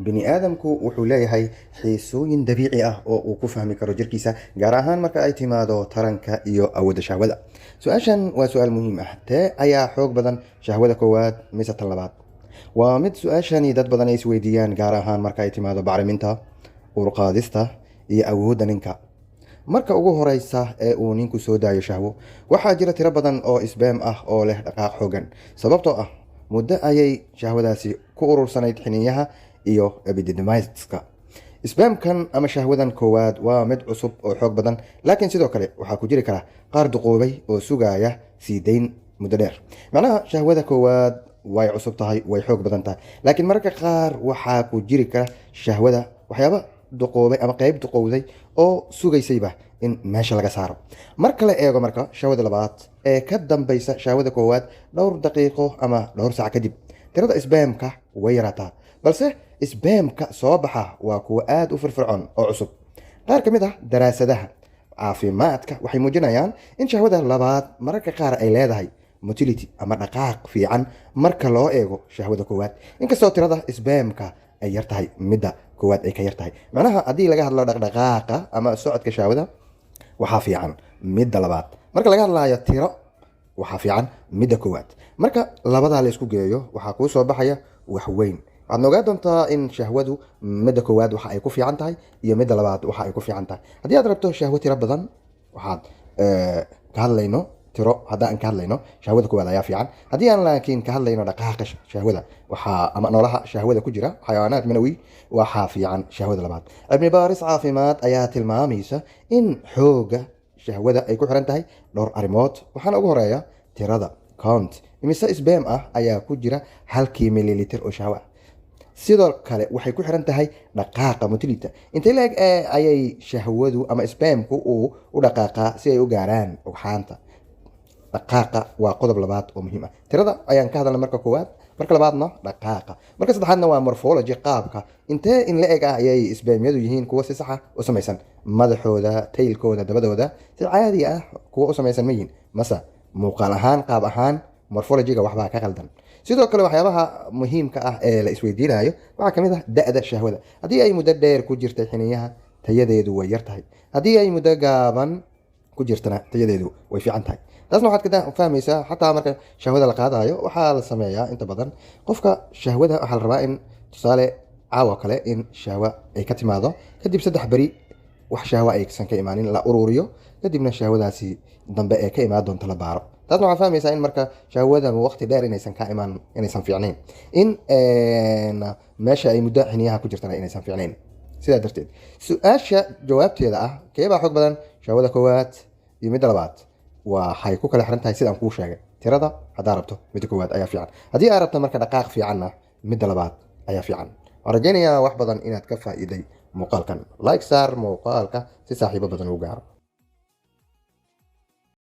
bini aadamku wuxuu leeyahay xiisooyin dabiici ah oo uu ku fahmi karo jirkiisa, gaar ahaan marka ay timaado taranka iyo awoodda shahwada. Su-aashan waa su-aal muhiim ah. Tee ayaa xoog badan, shahwada koowaad mise tan labaad? Waa mid su-aashani dad badan ay isweydiiyaan, gaar ahaan marka ay timaado bacriminta, uurqaadista iyo awoodda ninka. Marka ugu horeysa ee uu ninku soo daayo shahwo, waxaa jira tiro badan oo isbeem ah oo leh dhaqaaq xoogan, sababtoo ah muddo ayay shahwadaasi ku urursanayd xiniinyaha iyo epididymiska. Isbeemkan ama shahwadan koowaad waa mid cusub oo xoog badan, laakiin sidoo kale waxaa ku jiri kara qaar duqoobay oo sugaya sii dayn muddo dheer. Macnaha shahwada koowaad way cusub tahay, way xoog badan tahay, laakiin mararka qaar waxaa ku jiri kara shahwada waxyaaba duqoobay ama qayb duqowday oo sugaysayba in meesha laga saaro. Marka la eego marka shahwada labaad ee ka dambaysa shahwada koowaad dhowr daqiiqo ama dhowr saac kadib, tirada isbeemka way yaraataa, balse isbeemka soo baxa waa kuwo aad u firfircoon oo cusub. Qaar ka mid ah daraasadaha caafimaadka waxay muujinayaan in shahwada labaad mararka qaar ay leedahay motility ama dhaqaaq fiican marka loo eego shahwada koowaad, inkastoo tirada isbeemka ay yar tahay midda koowaad ay ka yar tahay. Macnaha haddii laga hadlo dhaqdhaqaaqa ama socodka shahwada, waxaa fiican midda labaad. Marka laga hadlayo tiro, waxaa fiican midda koowaad. Marka labadaa la isku geeyo, waxaa kuu soo baxaya wax weyn. waxaad ogaa doontaa in shahwadu midda koowaad waxa ay ku fiican tahay iyo midda labaad waxa ay ku fiican tahay. Haddii aad rabto shahwo tiro badan, waxaad ka hadlayno tiro. Haddaan ka hadlayno shahwada koowaad ayaa fiican. Haddii aan laakiin ka hadlayno dhaqaaqa shahwada, waxaa ama noolaha shahwada ku jira xayawaanaad manawi, waxaa fiican shahwada labaad. Cilmi baaris caafimaad ayaa tilmaamaysa in xooga shahwada ay ku xiran tahay dhowr arrimood. Waxaana ugu horeeya tirada count, imise isbeem ah ayaa ku jira halkii mililiter oo shahwo ah. Sidoo kale waxay ku xiran tahay dhaqaaqa motility, intee leeg ayay shahwadu ama isbeemku u dhaqaaqaa si ay u gaaraan ugxaanta. dhaqaaqa waa qodob labaad oo muhiim ah. Tirada ayaan ka hadalnay marka koowaad, marka labaadna dhaqaaqa, marka saddexaadna waa morphology, qaabka intee in la eg ah ayay isbeemyadu yihiin kuwo si sax ah u samaysan. Madaxooda, tailkooda, dabadooda si caadi ah kuwo u samaysan ma yihiin, mase muuqaal ahaan, qaab ahaan, morphology-ga waxbaa ka qaldan. Sidoo kale waxyaabaha muhiimka ah ee la isweydiinayo waxaa kamid ah da'da shahwada. Haddii ay muddo dheer ku jirtay xiniinyaha, tayadeedu way yar tahay. Haddii ay muddo gaaban ku jirtana, tayadeedu way fiican tahay. taasna waxaad ka fahmaysaa xataa marka shahwada la qaadayo, waxaa la sameeyaa inta badan qofka shahwada waxaa la rabaa in tusaale caawa kale in shahwa ay ka timaado, kadib 3 beri wax shahwa aysan ka imaanin la ururiyo, kadibna shahwadaasi dambe ee ka imaan doonta la baaro. taasna waxaa fahmaysaa in marka shahwadan waqti dheer inaysan ka imaan, inaysan fiicnayn, in meesha ay muddo xiniyaha ku jirtana inaysan fiicnayn. sidaa darteed su-aasha jawaabteeda ah keebaa xoog badan, shahwada koowaad iyo midda labaad, waxay ku kala xiran tahay sidaan kuu sheegay. tirada haddaa rabto midda koowaad ayaa fiican, haddii aad rabto marka dhaqaaq fiicanna midda labaad ayaa fiican. waan rajaynayaa wax badan inaad ka faa'iiday muuqaalkan. like saar muuqaalka si saaxiibo badan u gaaro.